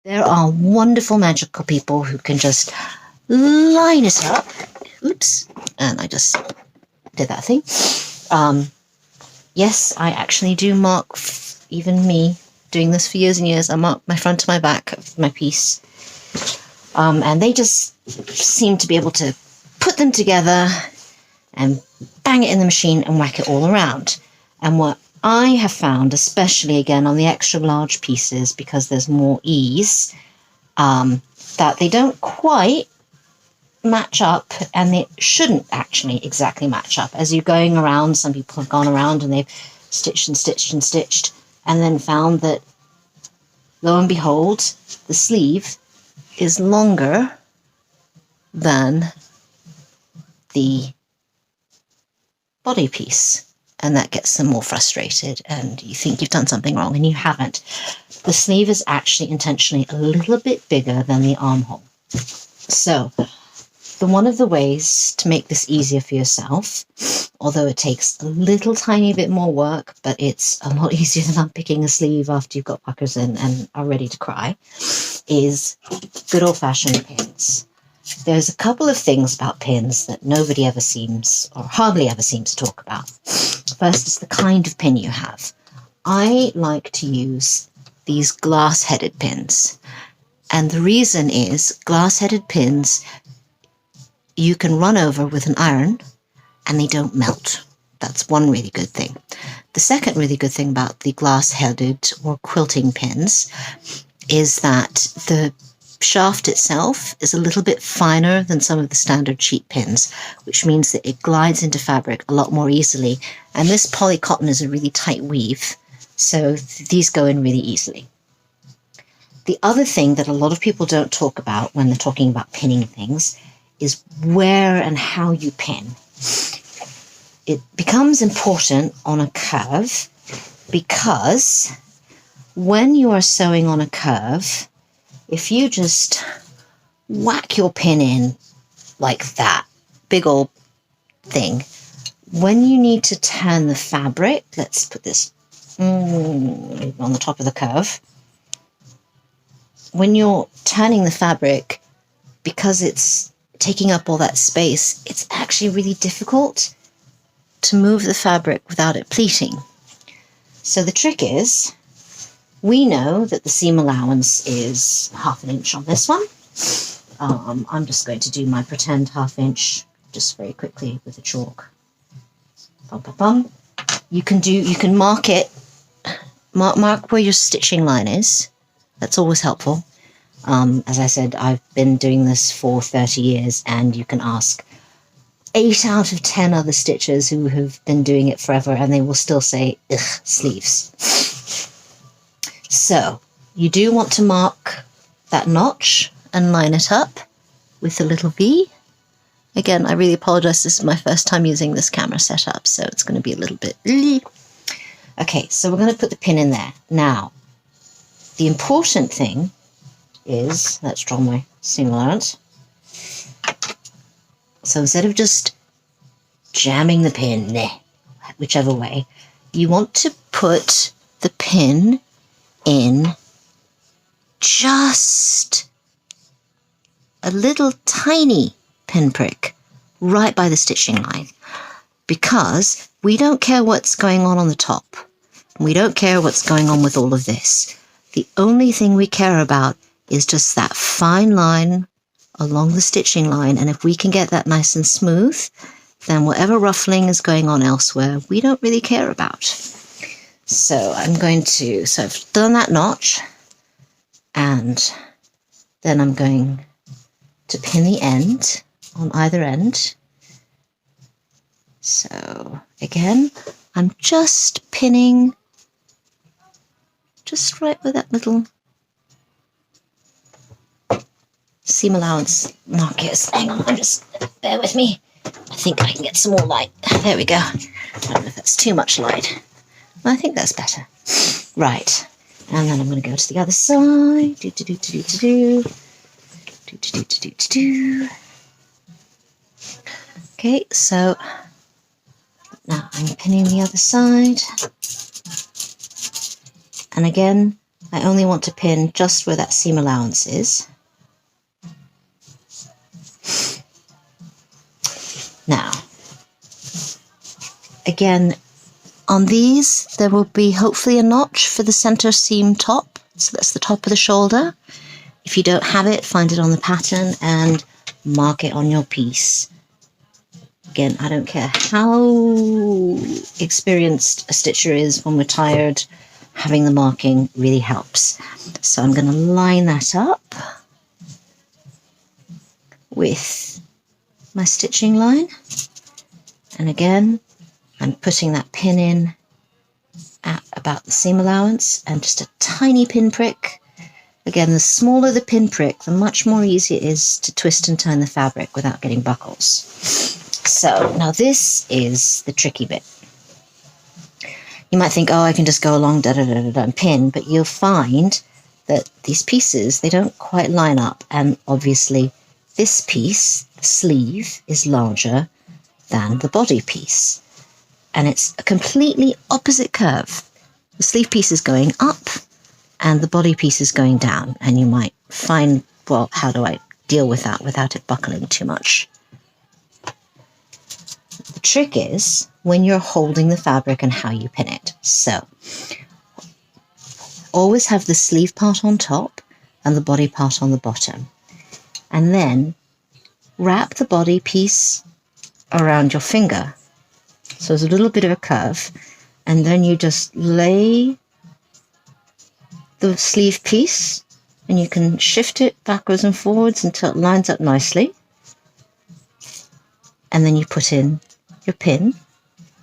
There are wonderful magical people who can just line it up. Oops, and I just did that thing. Yes, I actually do mark, even me, doing this for years and years, I mark my front to my back of my piece. And they just seem to be able to put them together and bang it in the machine and whack it all around. And what I have found, especially again on the extra large pieces, because there's more ease, that they don't quite match up, and they shouldn't actually exactly match up. As you're going around, some people have gone around and they've stitched and stitched and stitched, and then found that, lo and behold, the sleeve is longer than the body piece. And that gets them more frustrated, and you think you've done something wrong, and you haven't. The sleeve is actually intentionally a little bit bigger than the armhole. So, one of the ways to make this easier for yourself, although it takes a little tiny bit more work, but it's a lot easier than unpicking a sleeve after you've got puckers in and are ready to cry, is good old-fashioned pins. There's a couple of things about pins that nobody ever seems, or hardly ever seems to talk about. First is the kind of pin you have. I like to use these glass-headed pins. And the reason is glass-headed pins you can run over with an iron and they don't melt. That's one really good thing. The second really good thing about the glass-headed or quilting pins is that the shaft itself is a little bit finer than some of the standard cheap pins, which means that it glides into fabric a lot more easily. And this poly cotton is a really tight weave, so these go in really easily. The other thing that a lot of people don't talk about when they're talking about pinning things is where and how you pin. It becomes important on a curve because when you are sewing on a curve, if you just whack your pin in like that, big old thing, when you need to turn the fabric, let's put this on the top of the curve. When you're turning the fabric, because it's taking up all that space, it's actually really difficult to move the fabric without it pleating. So the trick is, we know that the seam allowance is 1/2 inch on this one. I'm just going to do my pretend 1/2 inch just very quickly with a chalk. Bum, bum, bum. You can mark it, mark where your stitching line is. That's always helpful. As I said, I've been doing this for 30 years, and you can ask 8 out of 10 other stitchers who have been doing it forever, and they will still say, ugh, sleeves. So, you do want to mark that notch and line it up with a little V. Again, I really apologize, this is my first time using this camera setup, so it's going to be a little bit... Okay, so we're going to put the pin in there. Now, the important thing is, let's draw my seam allowance. So instead of just jamming the pin, whichever way, you want to put the pin in just a little tiny pinprick right by the stitching line, because we don't care what's going on the top. We don't care what's going on with all of this. The only thing we care about is just that fine line along the stitching line, and if we can get that nice and smooth, then whatever ruffling is going on elsewhere, we don't really care about. So I've done that notch, and then I'm going to pin the end on either end. So again, I'm just pinning just right where that little seam allowance mark is. Hang on, bear with me. I think I can get some more light. There we go. I don't know if that's too much light. I think that's better. Right. And then I'm going to go to the other side. Okay, so now I'm pinning the other side. And again, I only want to pin just where that seam allowance is. Now, again, on these, there will be hopefully a notch for the center seam top. So that's the top of the shoulder. If you don't have it, find it on the pattern and mark it on your piece. Again, I don't care how experienced a stitcher is when we're tired, having the marking really helps. So I'm going to line that up with my stitching line. And again, I'm putting that pin in at about the seam allowance and just a tiny pin prick. Again, the smaller the pin prick, the much more easy it is to twist and turn the fabric without getting buckles. So now this is the tricky bit. You might think, oh, I can just go along and pin, but you'll find that these pieces, they don't quite line up. And obviously this piece, the sleeve, is larger than the body piece. And it's a completely opposite curve. The sleeve piece is going up and the body piece is going down. And you might find, well, how do I deal with that without it buckling too much? The trick is when you're holding the fabric and how you pin it. So always have the sleeve part on top and the body part on the bottom. And then wrap the body piece around your finger. So there's a little bit of a curve, and then you just lay the sleeve piece and you can shift it backwards and forwards until it lines up nicely. And then you put in your pin,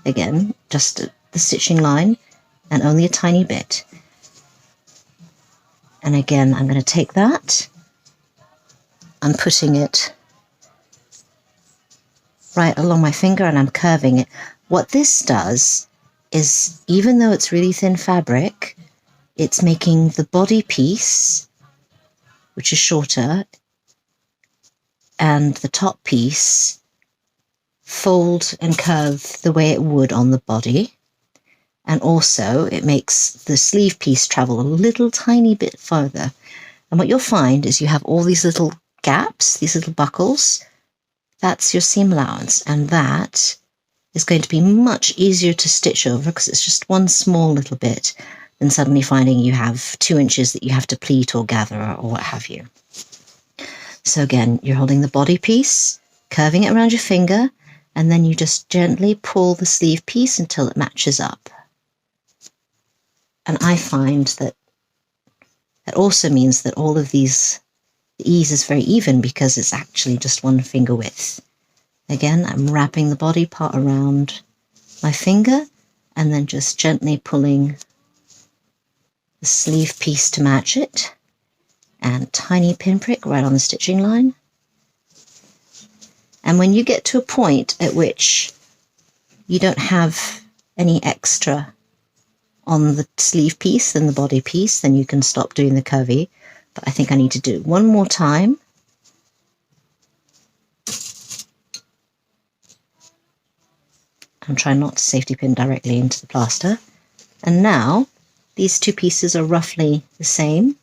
again, just the stitching line and only a tiny bit. And again, I'm going to take that, I'm putting it right along my finger and I'm curving it. What this does is, even though it's really thin fabric, it's making the body piece, which is shorter, and the top piece fold and curve the way it would on the body. And also it makes the sleeve piece travel a little tiny bit further. And what you'll find is you have all these little gaps, these little buckles. That's your seam allowance, and that is going to be much easier to stitch over because it's just one small little bit than suddenly finding you have 2 inches that you have to pleat or gather or what have you. So again, you're holding the body piece, curving it around your finger, and then you just gently pull the sleeve piece until it matches up. And I find that that also means that all of these, the ease is very even because it's actually just one finger width. Again, I'm wrapping the body part around my finger and then just gently pulling the sleeve piece to match it, and tiny pinprick right on the stitching line. And when you get to a point at which you don't have any extra on the sleeve piece than the body piece, then you can stop doing the curvy. But I think I need to do one more time. I'm trying not to safety pin directly into the plaster. And now these two pieces are roughly the same.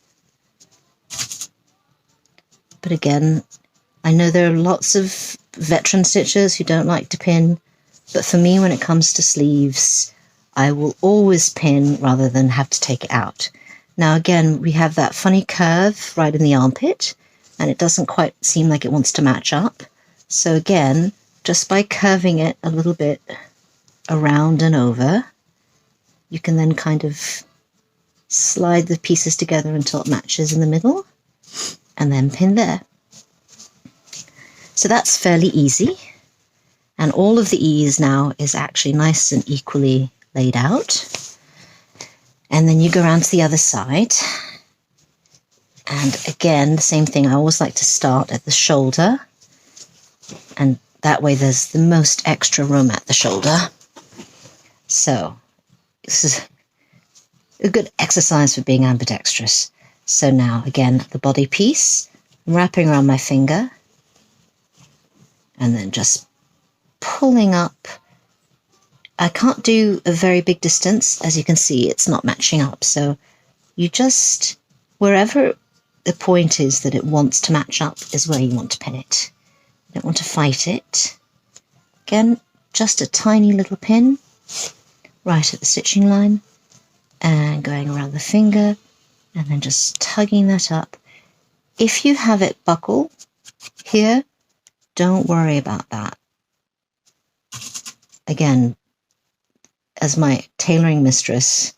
But again, I know there are lots of veteran stitchers who don't like to pin, but for me, when it comes to sleeves, I will always pin rather than have to take it out. Now again, we have that funny curve right in the armpit, and it doesn't quite seem like it wants to match up. So again, just by curving it a little bit around and over, you can then kind of slide the pieces together until it matches in the middle, and then pin there. So that's fairly easy, and all of the ease now is actually nice and equally laid out. And then you go around to the other side, and again, the same thing. I always like to start at the shoulder, and that way there's the most extra room at the shoulder. So this is a good exercise for being ambidextrous. So now again, the body piece, I'm wrapping around my finger and then just pulling up. I can't do a very big distance. As you can see, it's not matching up. So you just, wherever the point is that it wants to match up is where you want to pin it. You don't want to fight it. Again, just a tiny little pin right at the stitching line and going around the finger and then just tugging that up. If you have it buckle here, don't worry about that. Again, as my tailoring mistress,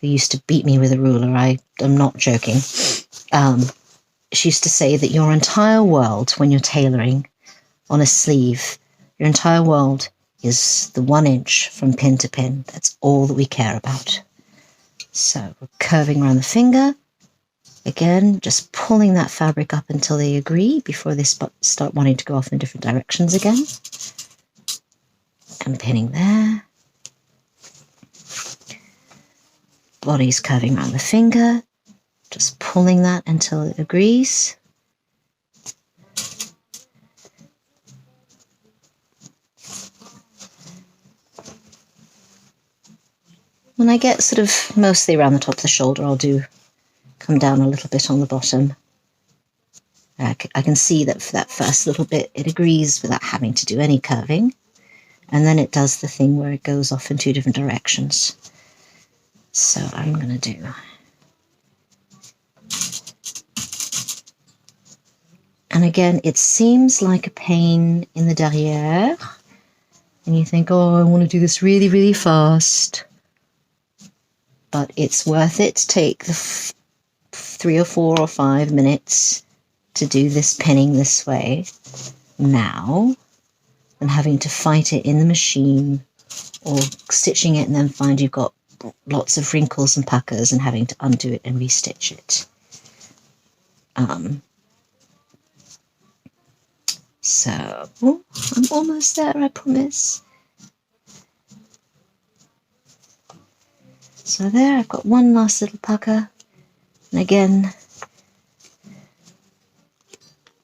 who used to beat me with a ruler, I am not joking, she used to say that your entire world, when you're tailoring on a sleeve, your entire world is the 1 inch from pin to pin. That's all that we care about. So we're curving around the finger. Again, just pulling that fabric up until they agree before they start wanting to go off in different directions again. And pinning there. Body's curving around the finger. Just pulling that until it agrees. When I get sort of mostly around the top of the shoulder, I'll come down a little bit on the bottom. I can see that for that first little bit it agrees without having to do any curving, and then it does the thing where it goes off in 2 different directions. So I'm going to do, and again it seems like a pain in the derrière and you think, oh, I want to do this really, really fast, but it's worth it to take the 3 or 4 or 5 minutes to do this pinning this way now than having to fight it in the machine or stitching it and then find you've got lots of wrinkles and puckers and having to undo it and restitch it. So, I'm almost there, I promise. So there, I've got one last little pucker. And again,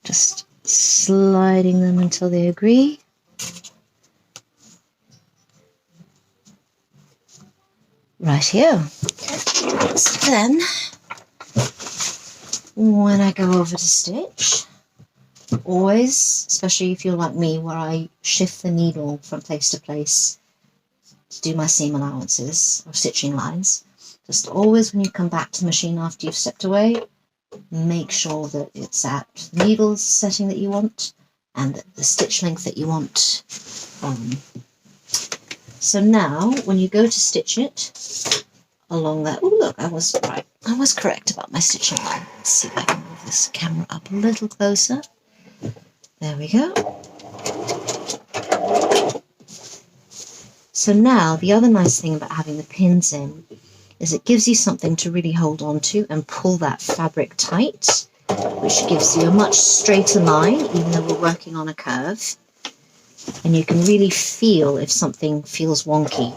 just sliding them until they agree. Right here. So then, when I go over to stitch, always, especially if you're like me, where I shift the needle from place to place to do my seam allowances or stitching lines, just always when you come back to the machine after you've stepped away, make sure that it's at the needle setting that you want and the stitch length that you want. So now, when you go to stitch it along that, oh look, I was right. I was correct about my stitching line. Let's see if I can move this camera up a little closer. There we go. So now, the other nice thing about having the pins in is it gives you something to really hold on to and pull that fabric tight, which gives you a much straighter line, even though we're working on a curve. And you can really feel if something feels wonky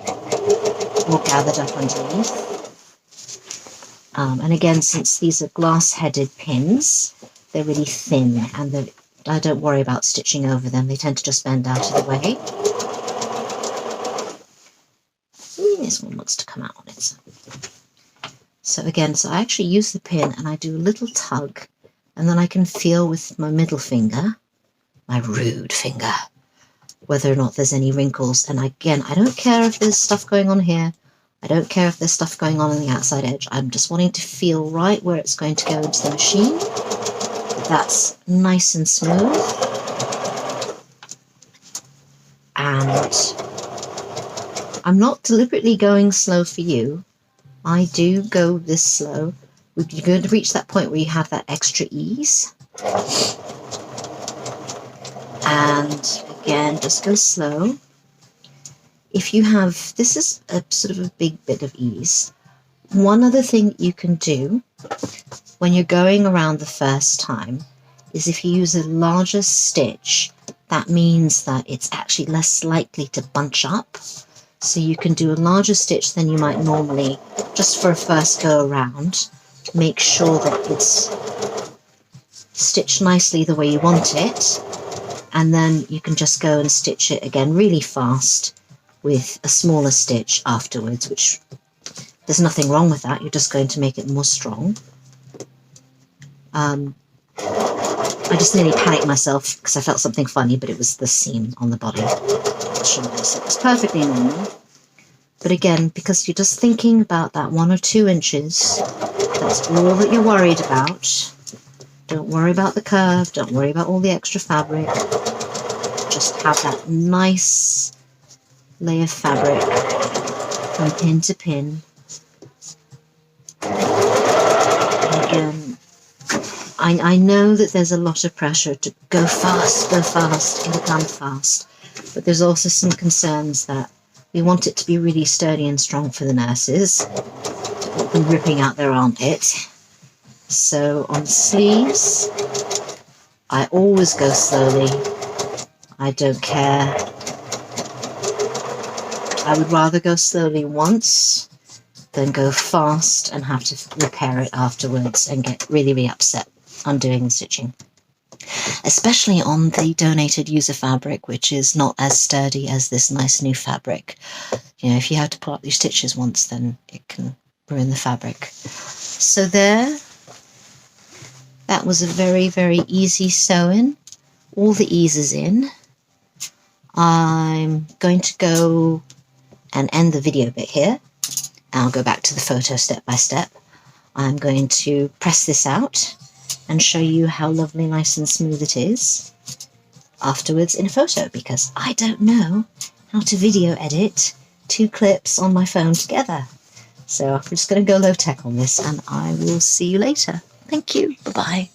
or gathered up underneath. And again, since these are glass-headed pins, they're really thin and I don't worry about stitching over them. They tend to just bend out of the way. This one wants to come out on its own. So again, so I actually use the pin and I do a little tug, and then I can feel with my middle finger, my rude finger, whether or not there's any wrinkles. And again, I don't care if there's stuff going on here. I don't care if there's stuff going on the outside edge. I'm just wanting to feel right where it's going to go into the machine. That's nice and smooth. And I'm not deliberately going slow for you. I do go this slow. You're going to reach that point where you have that extra ease. And again, just go slow. If you have, this is a sort of a big bit of ease. One other thing that you can do when you're going around the first time is if you use a larger stitch, that means that it's actually less likely to bunch up. So you can do a larger stitch than you might normally, just for a first go around. Make sure that it's stitched nicely the way you want it, and then you can just go and stitch it again really fast with a smaller stitch afterwards, which There's nothing wrong with that. You're just going to make it more strong. I just nearly panicked myself because I felt something funny, but it was the seam on the body. It's perfectly normal. But again, because you're just thinking about that 1 or 2 inches, that's all that you're worried about. Don't worry about the curve. Don't worry about all the extra fabric. Just have that nice layer of fabric from pin to pin. And again, I know that there's a lot of pressure to go fast, get it done fast. But there's also some concerns that we want it to be really sturdy and strong for the nurses, to keep them ripping out their armpit. So on sleeves, I always go slowly. I don't care. I would rather go slowly once than go fast and have to repair it afterwards and get really, really upset undoing the stitching. Especially on the donated user fabric, which is not as sturdy as this nice new fabric. You know, if you have to pull up your stitches once, then it can ruin the fabric. So there, that was a very, very easy sewing. All the eases in. I'm going to go and end the video bit here. I'll go back to the photo step by step. I'm going to press this out and show you how lovely, nice and smooth it is afterwards in a photo, because I don't know how to video edit 2 clips on my phone together. So I'm just going to go low tech on this, and I will see you later. Thank you. Bye-bye.